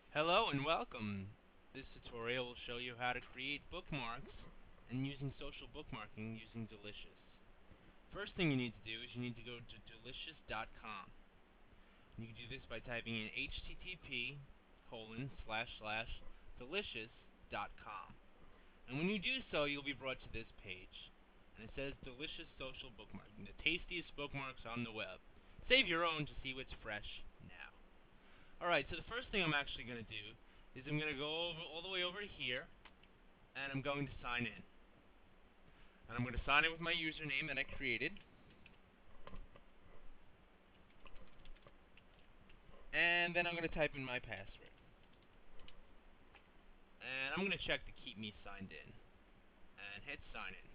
Hello and welcome. This tutorial will show you how to create bookmarks and using social bookmarking using Delicious. First thing you need to do is you need to go to delicious.com. You can do this by typing in http://delicious.com. And when you do so, you'll be brought to this page. And it says Delicious Social Bookmarking, the tastiest bookmarks on the web. Save your own to see what's fresh now. Alright, so the first thing I'm actually going to do is I'm going to go all the way over to here, and I'm going to sign in. And I'm going to sign in with my username that I created. And then I'm going to type in my password. And I'm going to check to keep me signed in. And hit sign in.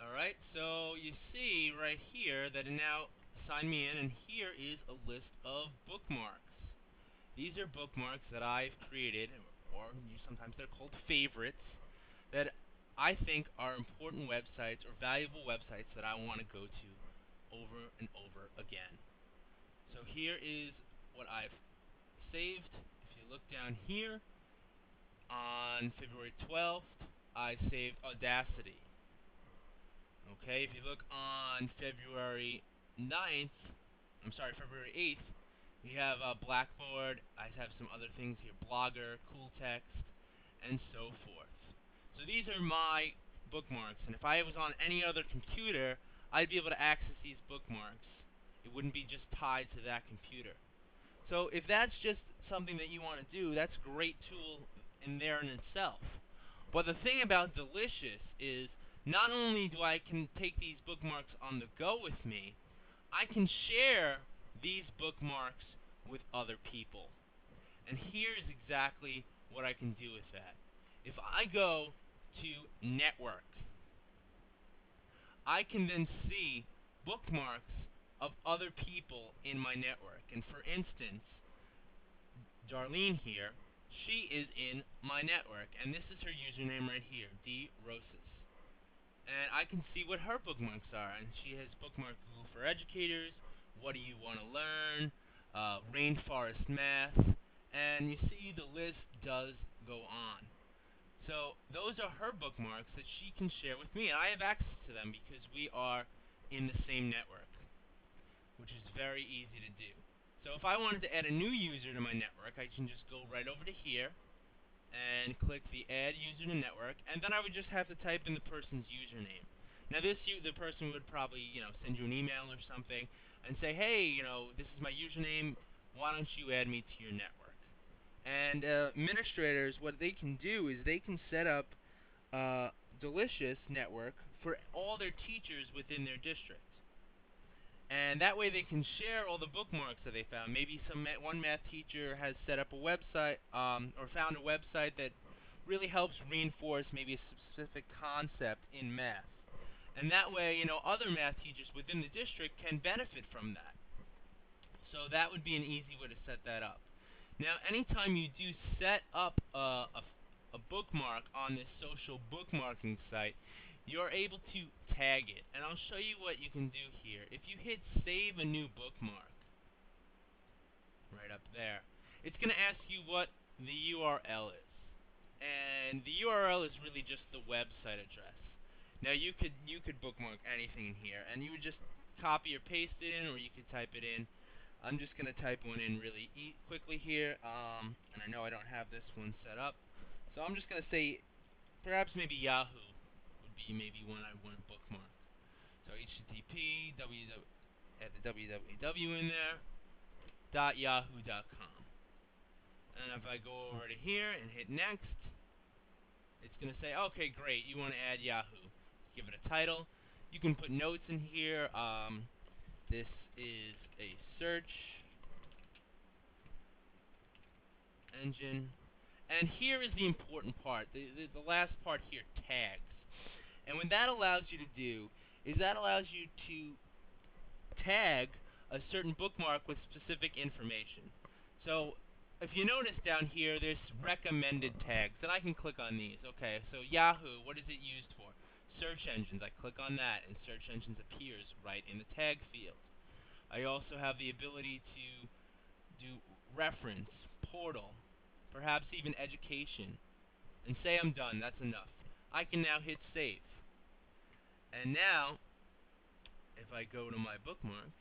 Alright, so you see right here that it now signed me in, and here is a list of bookmarks. These are bookmarks that I've created, or sometimes they're called favorites, that I think are important websites or valuable websites that I want to go to over and over again. So here is what I've saved. If you look down here, on February 12th, I saved Audacity. Okay, if you look on February 8th, we have Blackboard. I have some other things here, Blogger, Cool Text, and so forth. So these are my bookmarks, and if I was on any other computer, I'd be able to access these bookmarks. It wouldn't be just tied to that computer. So if that's just something that you want to do, that's a great tool in there in itself. But the thing about Delicious is not only do I can take these bookmarks on the go with me, I can share these bookmarks with other people. And here's exactly what I can do with that. If I go to Network, I can then see bookmarks of other people in my network. And for instance, Darlene here, she is in my network, and this is her username right here, DRosis. And I can see what her bookmarks are, and she has bookmarked Google for Educators, What Do You Want to Learn, Rainforest Math, and you see the list does go on. So those are her bookmarks that she can share with me, and I have access to them because we are in the same network, which is very easy to do. So if I wanted to add a new user to my network, I can just go right over to here and click the Add User to Network, and then I would just have to type in the person's username. Now the person would probably, send you an email or something and say, hey, this is my username, why don't you add me to your network? And administrators, what they can do is they can set up Delicious Network for all their teachers within their district. And that way they can share all the bookmarks that they found. Maybe one math teacher has set up a website or found a website that really helps reinforce maybe a specific concept in math. And that way, other math teachers within the district can benefit from that. So that would be an easy way to set that up. Now, anytime you do set up a bookmark on this social bookmarking site, you're able to tag it. And I'll show you what you can do here. If you hit Save a New Bookmark, right up there, it's going to ask you what the URL is. And the URL is really just the website address. Now you could bookmark anything in here, and you would just copy or paste it in, or you could type it in. I'm just going to type one in really quickly here, and I know I don't have this one set up. So I'm just going to say, perhaps maybe Yahoo would be maybe one I want to bookmark. So HTTP, add the www in there, .yahoo.com. And if I go over to here and hit next, it's going to say, okay, great, you want to add Yahoo. Give it a title. You can put notes in here. This is a search engine. And here is the important part, the last part here, tags. And what that allows you to do is that allows you to tag a certain bookmark with specific information. So if you notice down here, there's recommended tags, and I can click on these. Okay, so Yahoo, what is it used for? Search engines. I click on that, and search engines appears right in the tag field. I also have the ability to do reference, portal, perhaps even education, and say I'm done. That's enough. I can now hit save. And now, if I go to my bookmarks,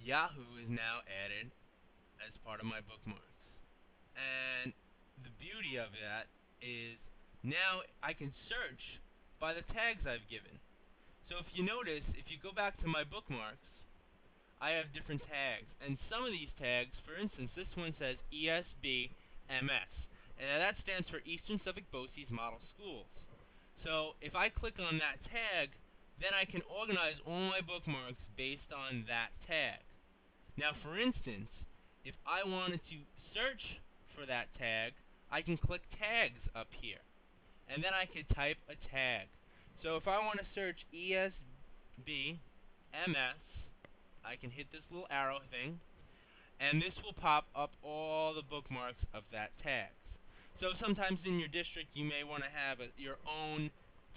Yahoo is now added as part of my bookmarks. And the beauty of that is now I can search by the tags I've given. So if you notice, if you go back to my bookmarks, I have different tags. And some of these tags, for instance, this one says ESB-MS. And that stands for Eastern Suffolk BOCES Model Schools. So if I click on that tag, then I can organize all my bookmarks based on that tag. Now, for instance, if I wanted to search for that tag, I can click Tags up here. And then I could type a tag. So if I want to search ESB MS, I can hit this little arrow thing, and this will pop up all the bookmarks of that tag. So sometimes in your district you may want to have your own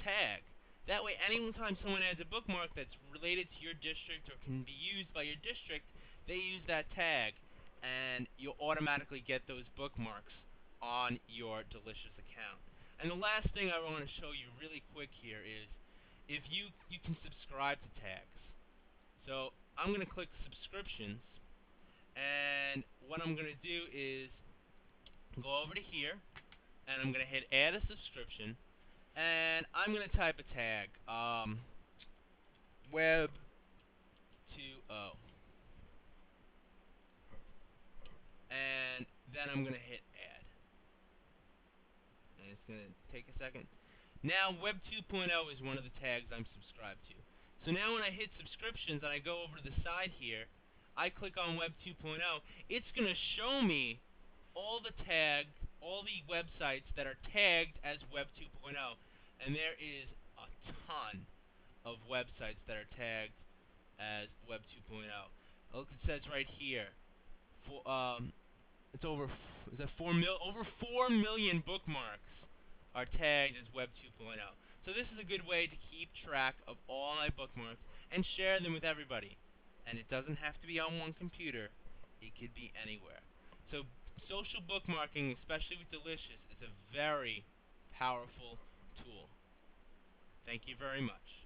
tag. That way, anytime someone adds a bookmark that's related to your district or can be used by your district, they use that tag, and you'll automatically get those bookmarks on your Delicious account. And the last thing I want to show you really quick here is if you can subscribe to tags. So I'm going to click subscriptions, and what I'm going to do is go over to here, and I'm going to hit add a subscription, and I'm going to type a tag, Web 2.0, and then I'm going to hit add, and it's going to take a second. Now Web 2.0 is one of the tags I'm subscribed to. So now when I hit subscriptions and I go over to the side here, I click on Web 2.0, it's going to show me all the websites that are tagged as Web 2.0, and there is a ton of websites that are tagged as Web 2.0. Look, it says right here, for, it's over is that over 4 million bookmarks are tagged as Web 2.0. So this is a good way to keep track of all my bookmarks and share them with everybody. And it doesn't have to be on one computer. It could be anywhere. So social bookmarking, especially with Delicious, is a very powerful tool. Thank you very much.